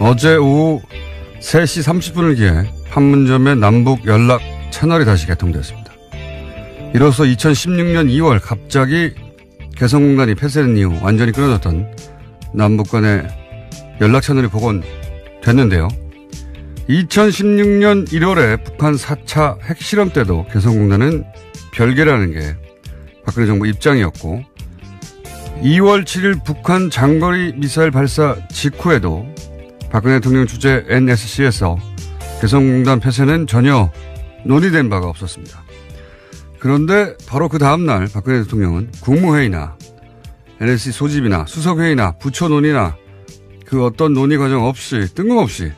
어제 오후 3시 30분을 기해 판문점의 남북 연락 채널이 다시 개통됐습니다. 이로써 2016년 2월 갑자기 개성공단이 폐쇄된 이후 완전히 끊어졌던 남북 간의 연락 채널이 복원됐는데요. 2016년 1월에 북한 4차 핵실험 때도 개성공단은 별개라는 게 박근혜 정부 입장이었고 2월 7일 북한 장거리 미사일 발사 직후에도 박근혜 대통령 주재 NSC에서 개성공단 폐쇄는 전혀 논의된 바가 없었습니다. 그런데 바로 그 다음날 박근혜 대통령은 국무회의나 NSC 소집이나 수석회의나 부처 논의나 그 어떤 논의 과정 없이 뜬금없이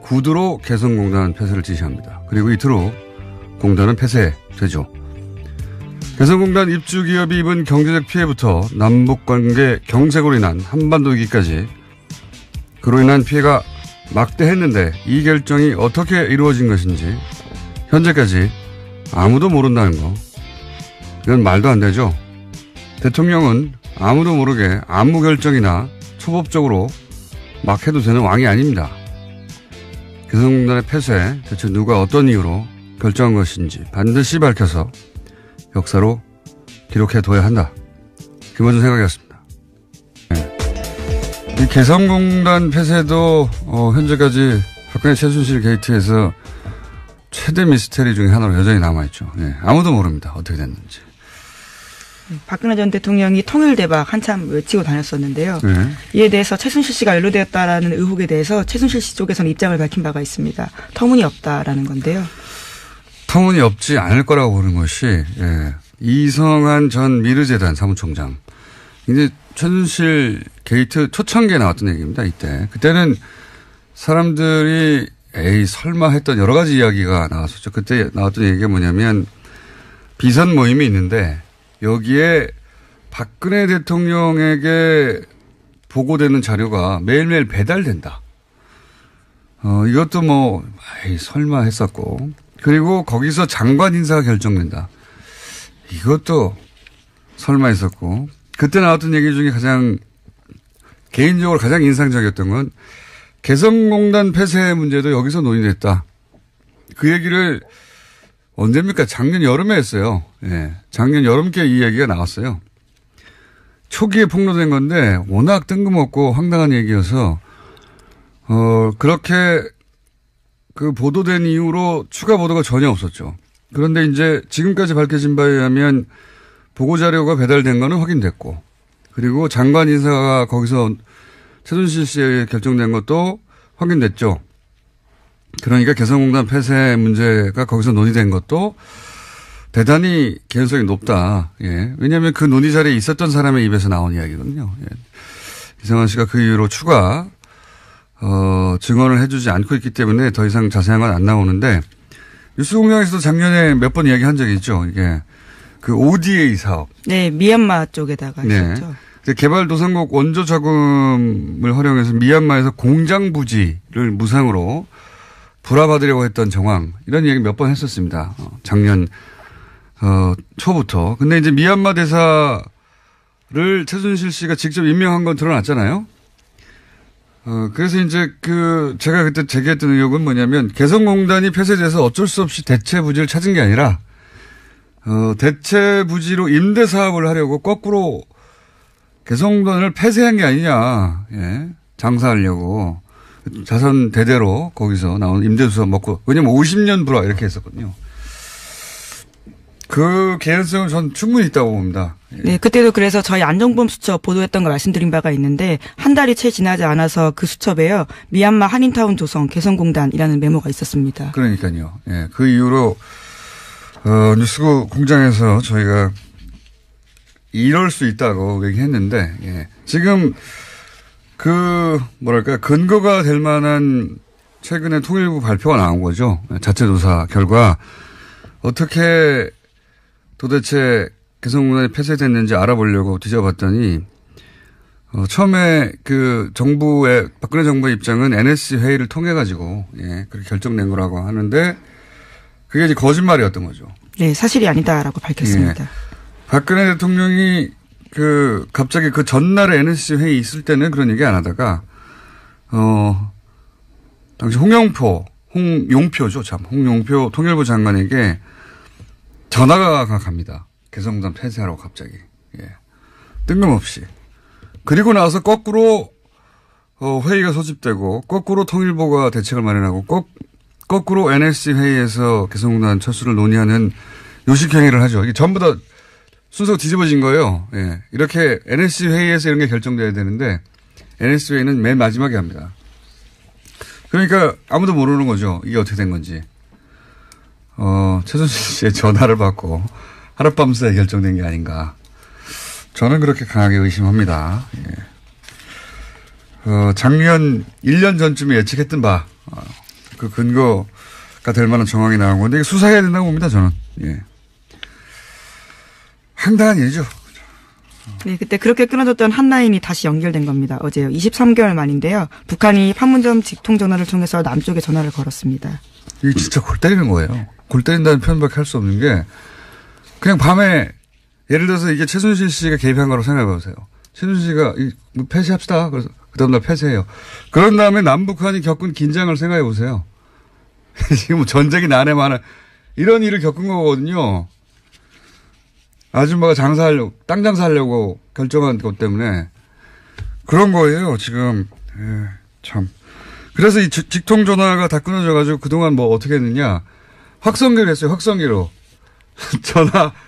구두로 개성공단 폐쇄를 지시합니다. 그리고 이틀 후 공단은 폐쇄되죠. 개성공단 입주 기업이 입은 경제적 피해부터 남북관계 경색으로 인한 한반도 위기까지 그로 인한 피해가 막대했는데 이 결정이 어떻게 이루어진 것인지 현재까지 아무도 모른다는 거. 이건 말도 안 되죠. 대통령은 아무도 모르게 아무 결정이나 초법적으로 막 해도 되는 왕이 아닙니다. 개성공단의 폐쇄 대체 누가 어떤 이유로 결정한 것인지 반드시 밝혀서 역사로 기록해둬야 한다. 그 모든 생각이었습니다. 네. 이 개성공단 폐쇄도 현재까지 박근혜 최순실 게이트에서 최대 미스테리 중에 하나로 여전히 남아있죠. 네. 아무도 모릅니다. 어떻게 됐는지. 박근혜 전 대통령이 통일대박 한참 외치고 다녔었는데요. 네. 이에 대해서 최순실 씨가 연루되었다라는 의혹에 대해서 최순실 씨 쪽에서는 입장을 밝힌 바가 있습니다. 터무니없다라는 건데요. 터무니없지 않을 거라고 보는 것이 이성한 전 미르재단 사무총장. 이제 최순실 게이트 초창기에 나왔던 얘기입니다. 이때. 그때는 사람들이 에이 설마 했던 여러 가지 이야기가 나왔었죠. 그때 나왔던 얘기가 뭐냐면 비선 모임이 있는데 여기에 박근혜 대통령에게 보고되는 자료가 매일매일 배달된다. 이것도 에이 설마 했었고. 그리고 거기서 장관 인사가 결정된다. 이것도 설마 했었고. 그때 나왔던 얘기 중에 개인적으로 가장 인상적이었던 건 개성공단 폐쇄 문제도 여기서 논의됐다. 그 얘기를 언제입니까? 작년 여름에 했어요. 예. 작년 여름께 이 얘기가 나왔어요. 초기에 폭로된 건데 워낙 뜬금없고 황당한 얘기여서 그렇게 그 보도된 이후로 추가 보도가 전혀 없었죠. 그런데 이제 지금까지 밝혀진 바에 의하면 보고자료가 배달된 거는 확인됐고 그리고 장관 인사가 거기서 최순실 씨에 의해 결정된 것도 확인됐죠. 그러니까 개성공단 폐쇄 문제가 거기서 논의된 것도 대단히 개연성이 높다. 예. 왜냐하면 그 논의 자리에 있었던 사람의 입에서 나온 이야기거든요. 예. 이성한 씨가 그 이후로 추가 증언을 해주지 않고 있기 때문에 더 이상 자세한 건 안 나오는데 뉴스공장에서도 작년에 몇 번 이야기한 적이 있죠. 이게 그 ODA 사업. 네, 미얀마 쪽에다가 했었죠. 네. 개발도상국 원조 자금을 활용해서 미얀마에서 공장 부지를 무상으로 불화받으려고 했던 정황 이런 얘기 몇 번 했었습니다. 작년 초부터. 근데 이제 미얀마 대사를 최순실 씨가 직접 임명한 건 드러났잖아요. 그래서 이제 제가 그때 제기했던 의혹은 뭐냐면 개성공단이 폐쇄돼서 어쩔 수 없이 대체 부지를 찾은 게 아니라 대체 부지로 임대 사업을 하려고 거꾸로 개성공단을 폐쇄한 게 아니냐. 예. 장사하려고. 자선 대대로 거기서 나온 임대수서 먹고. 왜냐면 50년 불화 이렇게 했었거든요. 그 개연성은 전 충분히 있다고 봅니다. 예. 네, 그때도 그래서 저희 안정범 수첩 보도했던 거 말씀드린 바가 있는데 한 달이 채 지나지 않아서 그 수첩에요. 미얀마 한인타운 조성 개성공단이라는 메모가 있었습니다. 그러니까요. 예. 그 이후로 뉴스공장에서 저희가 이럴 수 있다고 얘기했는데 예. 지금 근거가 될 만한 최근에 통일부 발표가 나온 거죠. 자체 조사 결과 어떻게 도대체 개성공단이 폐쇄됐는지 알아보려고 뒤져봤더니 처음에 박근혜 정부의 입장은 NSC 회의를 통해 가지고 예, 그렇게 결정된 거라고 하는데 그게 이제 거짓말이었던 거죠. 네, 사실이 아니다라고 밝혔습니다. 예. 박근혜 대통령이 갑자기 그 전날에 NSC 회의 있을 때는 그런 얘기 안 하다가, 당시 홍용표죠, 참. 홍용표 통일부 장관에게 전화가 갑니다. 개성공단 폐쇄하라고 갑자기. 예. 뜬금없이. 그리고 나서 거꾸로 회의가 소집되고 거꾸로 통일부가 대책을 마련하고 거꾸로 NSC 회의에서 개성공단 철수를 논의하는 요식행위를 하죠. 이게 전부 다 순서가 뒤집어진 거예요. 예. 이렇게 NSC 회의에서 이런 게 결정돼야 되는데 NSC 회의는 맨 마지막에 합니다. 그러니까 아무도 모르는 거죠. 이게 어떻게 된 건지. 최순실 씨의 전화를 받고 하룻밤새 결정된 게 아닌가. 저는 그렇게 강하게 의심합니다. 예. 작년 1년 전쯤에 예측했던 바, 그 근거가 될 만한 정황이 나온 건데, 이게 수사해야 된다고 봅니다, 저는. 예. 황당한 일이죠. 네, 그때 그렇게 끊어졌던 한 라인이 다시 연결된 겁니다. 어제요. 23개월 만인데요. 북한이 판문점 직통 전화를 통해서 남쪽에 전화를 걸었습니다. 이게 진짜 골 때리는 거예요. 골 때린다는 표현밖에 할 수 없는 게, 그냥 밤에 예를 들어서 이게 최순실 씨가 개입한 거라고 생각해 보세요. 최순실 씨가 폐쇄합시다. 그래서 그 다음날 폐쇄해요. 그런 다음에 남북한이 겪은 긴장을 생각해 보세요. 지금 뭐 전쟁이 난해 많아. 이런 일을 겪은 거거든요. 아줌마가 땅 장사하려고 결정한 것 때문에 그런 거예요, 지금. 예, 참. 그래서 이 직통전화가 다 끊어져가지고 그동안 뭐 어떻게 했느냐. 확성기로 했어요, 확성기로.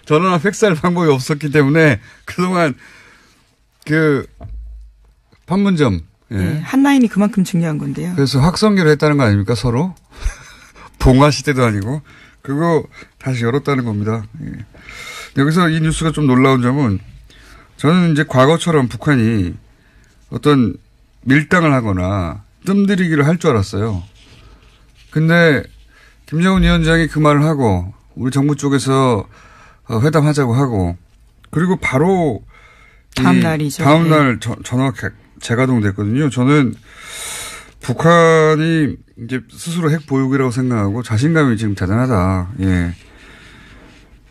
전화나 팩스할 방법이 없었기 때문에 그동안 판문점. 예. 네, 한 라인이 그만큼 중요한 건데요. 그래서 확성기로 했다는 거 아닙니까, 서로? 봉화 시대도 아니고. 그거 다시 열었다는 겁니다. 예. 여기서 이 뉴스가 좀 놀라운 점은 저는 이제 과거처럼 북한이 어떤 밀당을 하거나 뜸들이기를 할 줄 알았어요. 근데 김정은 위원장이 그 말을 하고 우리 정부 쪽에서 회담하자고 하고 그리고 바로 다음 날이죠. 다음 날 전화가 재가동됐거든요. 저는 북한이 이제 스스로 핵 보유국이라고 생각하고 자신감이 지금 대단하다. 예.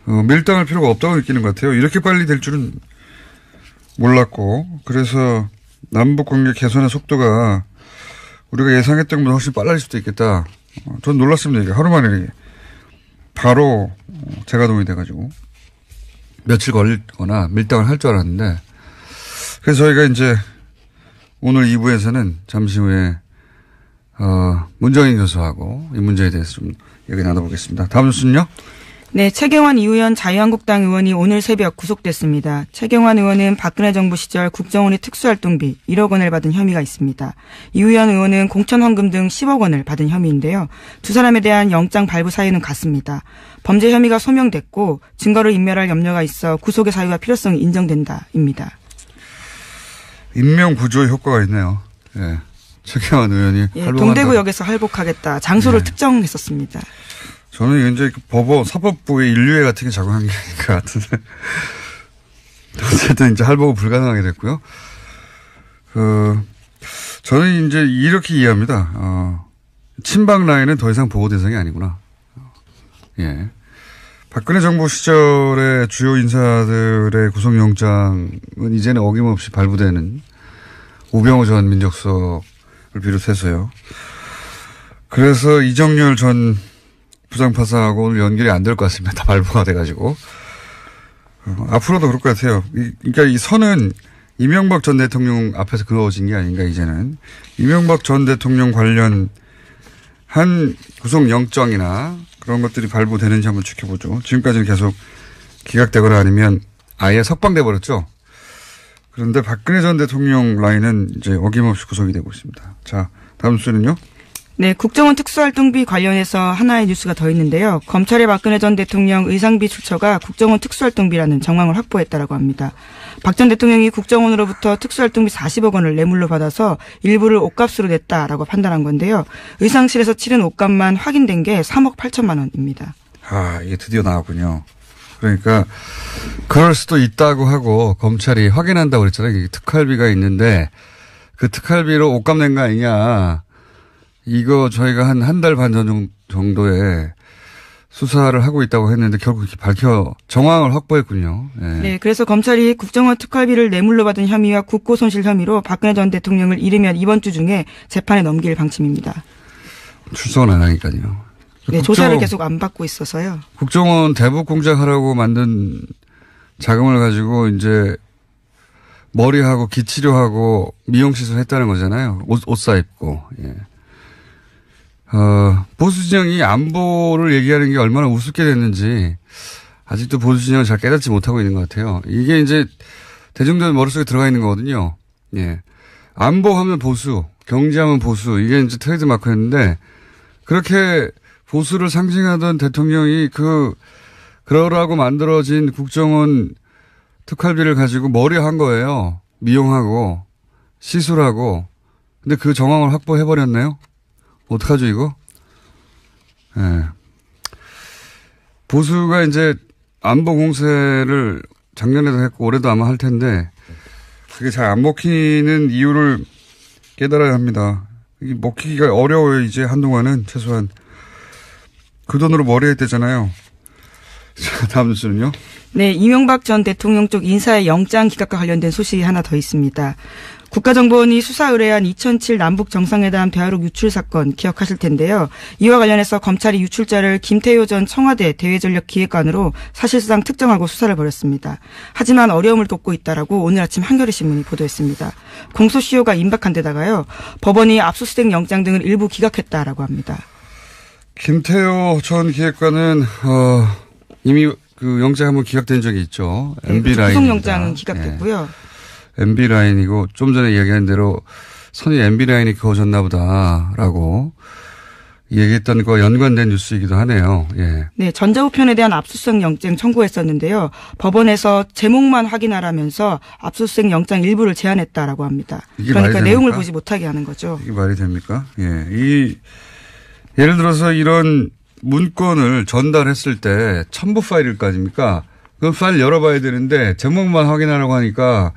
밀당할 필요가 없다고 느끼는 것 같아요. 이렇게 빨리 될 줄은 몰랐고 그래서 남북 관계 개선의 속도가 우리가 예상했던 것보다 훨씬 빨라질 수도 있겠다. 전 놀랐습니다. 이게 하루 만에 바로 재가동이 돼가지고 며칠 걸리거나 밀당을 할 줄 알았는데 그래서 저희가 이제 오늘 2부에서는 잠시 후에 문정인 교수하고 이 문제에 대해서 좀 얘기 나눠보겠습니다. 다음 뉴스는요? 네, 최경환 이우현 자유한국당 의원이 오늘 새벽 구속됐습니다. 최경환 의원은 박근혜 정부 시절 국정원의 특수활동비 1억 원을 받은 혐의가 있습니다. 이우현 의원은 공천헌금 등 10억 원을 받은 혐의인데요. 두 사람에 대한 영장 발부 사유는 같습니다. 범죄 혐의가 소명됐고 증거를 인멸할 염려가 있어 구속의 사유와 필요성이 인정된다입니다. 인명 구조의 효과가 있네요. 예. 최경환 의원이 동대구역에서 할복하겠다. 장소를 특정했었습니다. 저는 이제 사법부의 인류애 같은 게 작용한 게 아닌 것 같은데. 어쨌든 이제 할복은 불가능하게 됐고요. 저는 이제 이렇게 이해합니다. 친박 라인은 더 이상 보호 대상이 아니구나. 예. 박근혜 정부 시절의 주요 인사들의 구속영장은 이제는 어김없이 발부되는 우병우 전 민정수석을 비롯해서요. 그래서 이정열 전 부장판사하고 오늘 연결이 안 될 것 같습니다. 다 발부가 돼가지고. 앞으로도 그럴 것 같아요. 그러니까 이 선은 이명박 전 대통령 앞에서 그어진 게 아닌가, 이제는. 이명박 전 대통령 관련 한 구속영장이나 그런 것들이 발부되는지 한번 지켜보죠. 지금까지는 계속 기각되거나 아니면 아예 석방돼 버렸죠. 그런데 박근혜 전 대통령 라인은 이제 어김없이 구속이 되고 있습니다. 자, 다음 뉴스는요? 네, 국정원 특수활동비 관련해서 하나의 뉴스가 더 있는데요. 검찰의 박근혜 전 대통령 의상비 출처가 국정원 특수활동비라는 정황을 확보했다라고 합니다. 박 전 대통령이 국정원으로부터 특수활동비 40억 원을 뇌물로 받아서 일부를 옷값으로 냈다라고 판단한 건데요. 의상실에서 치른 옷값만 확인된 게 3억 8천만 원입니다. 아, 이게 드디어 나왔군요. 그러니까 그럴 수도 있다고 하고 검찰이 확인한다고 그랬잖아요. 특활비가 있는데 그 특활비로 옷값 낸 거 아니냐. 이거 저희가 한 달 반 전 정도에 수사를 하고 있다고 했는데 결국 이렇게 정황을 확보했군요. 네. 네, 그래서 검찰이 국정원 특활비를 뇌물로 받은 혐의와 국고손실 혐의로 박근혜 전 대통령을 이르면 이번 주 중에 재판에 넘길 방침입니다. 출석은 안 하니까요. 네, 조사를 계속 안 받고 있어서요. 국정원 대북 공작하라고 만든 자금을 가지고 이제 머리하고 기치료하고 미용시술 했다는 거잖아요. 옷 사입고. 예. 보수 진영이 안보를 얘기하는 게 얼마나 우습게 됐는지 아직도 보수 진영을 잘 깨닫지 못하고 있는 것 같아요. 이게 이제 대중들 머릿속에 들어가 있는 거거든요. 예. 안보하면 보수, 경제하면 보수, 이게 이제 트레이드 마크였는데 그렇게 보수를 상징하던 대통령이 그러라고 만들어진 국정원 특활비를 가지고 머리한 거예요. 미용하고, 시술하고. 근데 그 정황을 확보해버렸네요? 어떡하죠, 이거? 예. 네. 보수가 이제 안보 공세를 작년에도 했고, 올해도 아마 할 텐데, 그게 잘 안 먹히는 이유를 깨달아야 합니다. 이게 먹히기가 어려워요, 이제 한동안은, 최소한. 그 돈으로 머리 했대잖아요. 자, 다음 뉴스는요? 네, 이명박 전 대통령 쪽 인사의 영장 기각과 관련된 소식이 하나 더 있습니다. 국가정보원이 수사 의뢰한 2007 남북 정상회담 대화록 유출 사건 기억하실 텐데요. 이와 관련해서 검찰이 유출자를 김태효 전 청와대 대외전력기획관으로 사실상 특정하고 수사를 벌였습니다. 하지만 어려움을 겪고 있다라고 오늘 아침 한겨레 신문이 보도했습니다. 공소시효가 임박한 데다가요. 법원이 압수수색 영장 등을 일부 기각했다라고 합니다. 김태효 전 기획관은 이미 그 영장 한번 기각된 적이 있죠. 네, MB 라인. 구속 영장은 기각됐고요. 네. MB 라인이고 좀 전에 이야기한 대로 선이 MB 라인이 그어졌나 보다라고 얘기했던 거와 연관된 뉴스이기도 하네요. 예. 네, 전자우편에 대한 압수수색 영장 청구했었는데요. 법원에서 제목만 확인하라면서 압수수색 영장 일부를 제한했다라고 합니다. 그러니까 내용을 보지 못하게 하는 거죠. 이게 말이 됩니까? 예. 예를 들어서 이런 문건을 전달했을 때 첨부 파일일 거 아닙니까? 그 파일 열어봐야 되는데 제목만 확인하라고 하니까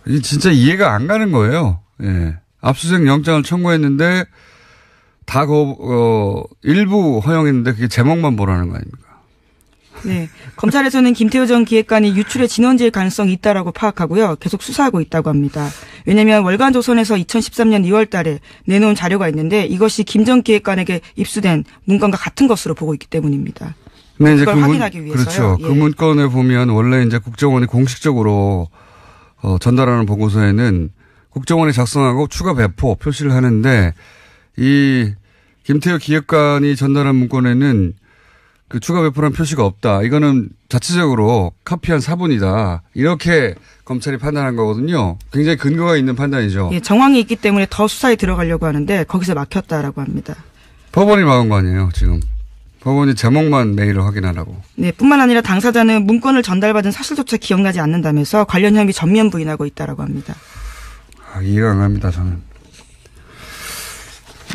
이게 진짜 이해가 안 가는 거예요. 예. 압수수색 영장을 청구했는데 다 일부 허용했는데 그게 제목만 보라는 거 아닙니까? 네. 검찰에서는 김태효 전 기획관이 유출의 진원지일 가능성이 있다라고 파악하고요. 계속 수사하고 있다고 합니다. 왜냐하면 월간조선에서 2013년 2월 달에 내놓은 자료가 있는데 이것이 김 전 기획관에게 입수된 문건과 같은 것으로 보고 있기 때문입니다. 네, 이제 그걸 확인하기 위해서요. 그렇죠. 예. 그 문건에 보면 원래 이제 국정원이 공식적으로 전달하는 보고서에는 국정원이 작성하고 추가 배포 표시를 하는데 이 김태효 기획관이 전달한 문건에는 그 추가 배포란 표시가 없다. 이거는 자체적으로 카피한 사본이다. 이렇게 검찰이 판단한 거거든요. 굉장히 근거가 있는 판단이죠. 예, 정황이 있기 때문에 더 수사에 들어가려고 하는데 거기서 막혔다라고 합니다. 법원이 막은 거 아니에요, 지금. 법원이 제목만 메일을 확인하라고. 네, 뿐만 아니라 당사자는 문건을 전달받은 사실조차 기억나지 않는다면서 관련 혐의 전면 부인하고 있다라고 합니다. 이해가 안 갑니다, 저는.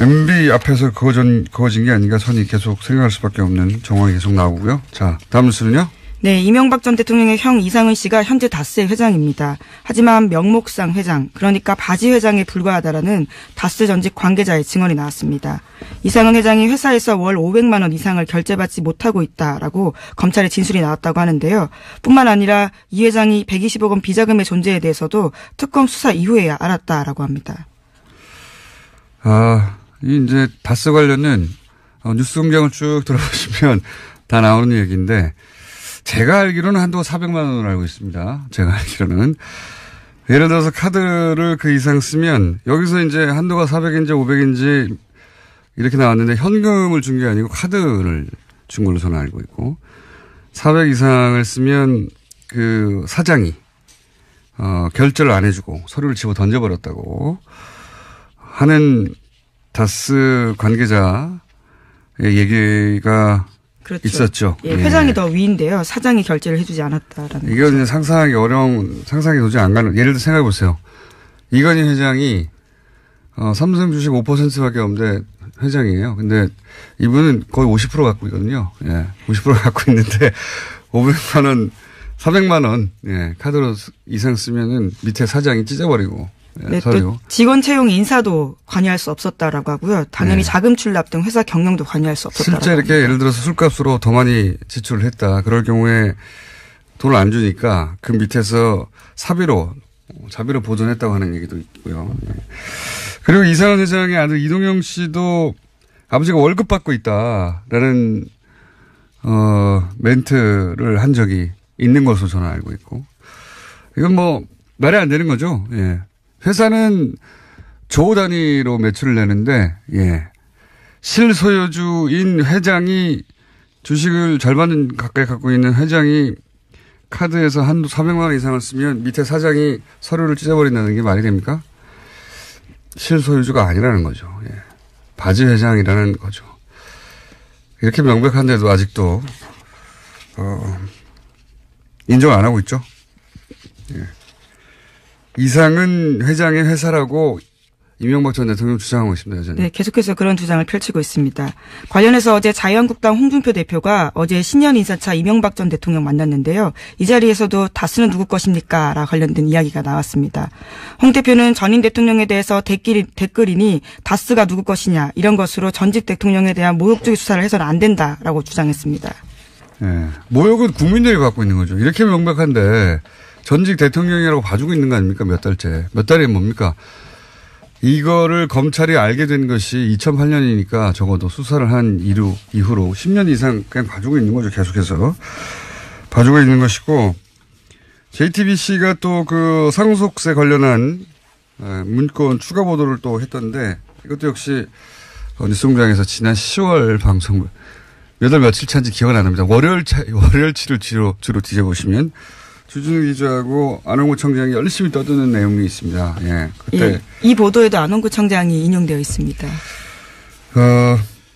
MB 앞에서 그어진 게 아닌가 선이 계속 생각할 수밖에 없는 정황이 계속 나오고요. 자, 다음 뉴스는요? 네, 이명박 전 대통령의 형 이상은 씨가 현재 다스의 회장입니다. 하지만 명목상 회장, 그러니까 바지 회장에 불과하다라는 다스 전직 관계자의 증언이 나왔습니다. 이상은 회장이 회사에서 월 500만 원 이상을 결제받지 못하고 있다라고 검찰의 진술이 나왔다고 하는데요. 뿐만 아니라 이 회장이 120억 원 비자금의 존재에 대해서도 특검 수사 이후에야 알았다라고 합니다. 이제 다스 관련은 뉴스 공장을 쭉 들어보시면 다 나오는 얘기인데 제가 알기로는 한도가 400만 원을 알고 있습니다. 제가 알기로는. 예를 들어서 카드를 그 이상 쓰면 여기서 이제 한도가 400인지 500인지 이렇게 나왔는데 현금을 준 게 아니고 카드를 준 걸로 저는 알고 있고 400 이상을 쓰면 그 사장이 결제를 안 해주고 서류를 집어 던져버렸다고 하는 다스 관계자의 얘기가 그렇죠. 있었죠. 예, 회장이 더 위인데요. 사장이 결제를 해주지 않았다라는. 이건 이제 상상하기 어려운, 상상이 도저히 안 가는. 예를 들어 생각해 보세요. 이건희 회장이 삼성 주식 5%밖에 없는데 회장이에요. 근데 이분은 거의 50% 갖고 있거든요. 예, 50% 갖고 있는데 500만 원, 400만 원 카드로 이상 쓰면은 밑에 사장이 찢어버리고 네, 또 직원 채용 인사도 관여할 수 없었다라고 하고요. 당연히 자금 출납 등 회사 경영도 관여할 수 없었다라고 실제 이렇게 예를 들어서 술값으로 더 많이 지출을 했다. 그럴 경우에 돈을 안 주니까 그 밑에서 자비로 보존했다고 하는 얘기도 있고요. 그리고 이상은 회장의 아들 이동영 씨도 아버지가 월급 받고 있다라는 멘트를 한 적이 있는 것으로 저는 알고 있고, 이건 뭐 말이 안 되는 거죠. 예. 회사는 조 단위로 매출을 내는데, 예. 실소유주인 회장이 주식을 절반 가까이 갖고 있는 회장이 카드에서 한도 400만 원 이상을 쓰면 밑에 사장이 서류를 찢어버린다는 게 말이 됩니까? 실소유주가 아니라는 거죠. 예. 바지 회장이라는 거죠. 이렇게 명백한데도 아직도 인정 안 하고 있죠. 예. 이상은 회장의 회사라고 이명박 전 대통령 주장하고 있습니다. 여전히. 네, 계속해서 그런 주장을 펼치고 있습니다. 관련해서 어제 자유한국당 홍준표 대표가 어제 신년 인사차 이명박 전 대통령 만났는데요. 이 자리에서도 다스는 누구 것입니까? 라 관련된 이야기가 나왔습니다. 홍 대표는 전임 대통령에 대해서 댓글이니 다스가 누구 것이냐 이런 것으로 전직 대통령에 대한 모욕적인 수사를 해서는 안 된다라고 주장했습니다. 네, 모욕은 국민들이 받고 있는 거죠. 이렇게 명백한데 전직 대통령이라고 봐주고 있는 거 아닙니까? 몇 달째. 몇 달이 뭡니까? 이거를 검찰이 알게 된 것이 2008년이니까 적어도 수사를 한 이후로 10년 이상 그냥 봐주고 있는 거죠. 계속해서. 봐주고 있는 것이고, JTBC가 또 그 상속세 관련한 문건 추가 보도를 또 했던데, 이것도 역시 뉴스공장에서 지난 10월 방송, 몇 월 며칠 차인지 기억은 안 납니다. 월요일치를 주로 뒤져보시면, 주진우 기자하고 안홍구 청장이 열심히 떠드는 내용이 있습니다. 예, 그때 예, 이 보도에도 안홍구 청장이 인용되어 있습니다.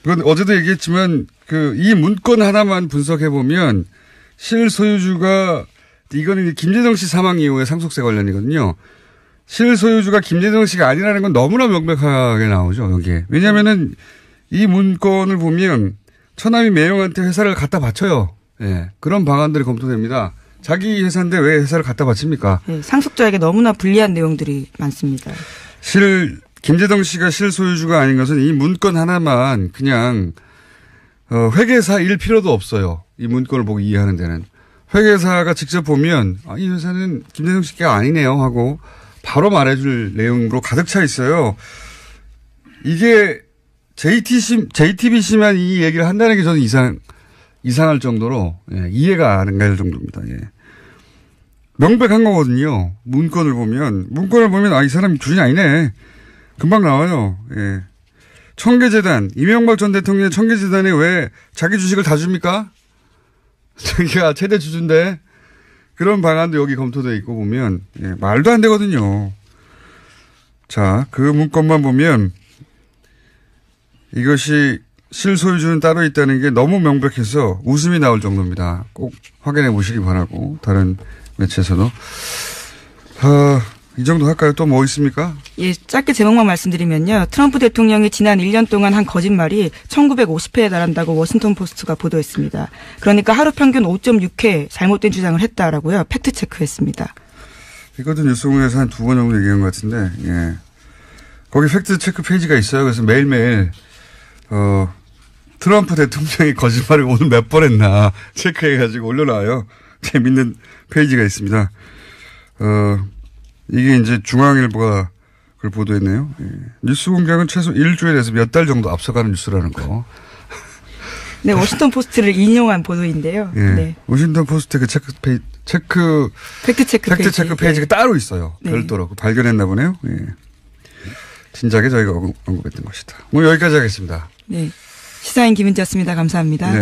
이건 어제도 얘기했지만 이 문건 하나만 분석해 보면 실소유주가 이거는 김재정 씨 사망 이후에 상속세 관련이거든요. 실소유주가 김재정 씨가 아니라는 건 너무나 명백하게 나오죠 여기에. 왜냐하면은 이 문건을 보면 처남이 매형한테 회사를 갖다 바쳐요. 예, 그런 방안들이 검토됩니다. 자기 회사인데 왜 회사를 갖다 바칩니까? 네, 상속자에게 너무나 불리한 내용들이 많습니다. 김재동 씨가 실소유주가 아닌 것은 이 문건 하나만 그냥 회계사일 필요도 없어요. 이 문건을 보고 이해하는 데는. 회계사가 직접 보면 이 회사는 김재동 씨가 아니네요 하고 바로 말해줄 내용으로 가득 차 있어요. 이게 JTBC만 이 얘기를 한다는 게 저는 이상할 정도로, 예, 이해가 안 갈 정도입니다. 예. 명백한 거거든요. 문건을 보면 이 사람이 주인이 아니네. 금방 나와요. 예. 청계재단, 이명박 전 대통령의 청계재단에 왜 자기 주식을 다 줍니까? 자기가 최대 주주인데 그런 방안도 여기 검토되어 있고 보면, 예, 말도 안 되거든요. 자, 그 문건만 보면 이것이 실소유주는 따로 있다는 게 너무 명백해서 웃음이 나올 정도입니다. 꼭 확인해 보시기 바라고, 다른 매체에서도. 이 정도 할까요? 또 뭐 있습니까? 예, 짧게 제목만 말씀드리면요. 트럼프 대통령이 지난 1년 동안 한 거짓말이 1950회에 달한다고 워싱턴 포스트가 보도했습니다. 그러니까 하루 평균 5.6회 잘못된 주장을 했다라고요. 팩트 체크했습니다. 이것도 뉴스공장에서 한 2번 정도 얘기한 것 같은데, 예. 거기 팩트 체크 페이지가 있어요. 그래서 매일매일, 트럼프 대통령이 거짓말을 오늘 몇 번 했나 체크해가지고 올려놔요. 재밌는 페이지가 있습니다. 이게 이제 중앙일보가 그걸 보도했네요. 예. 뉴스공장은 최소 일주일에서 몇 달 정도 앞서가는 뉴스라는 거. 네, 워싱턴 포스트를 인용한 보도인데요. 예. 네. 워싱턴 포스트 그 팩트 체크 페이지가 따로 있어요. 네. 별도로 발견했나 보네요. 예. 진작에 저희가 언급했던 것이다. 오늘 여기까지 하겠습니다. 네. 시사인 김은지였습니다. 감사합니다. 네.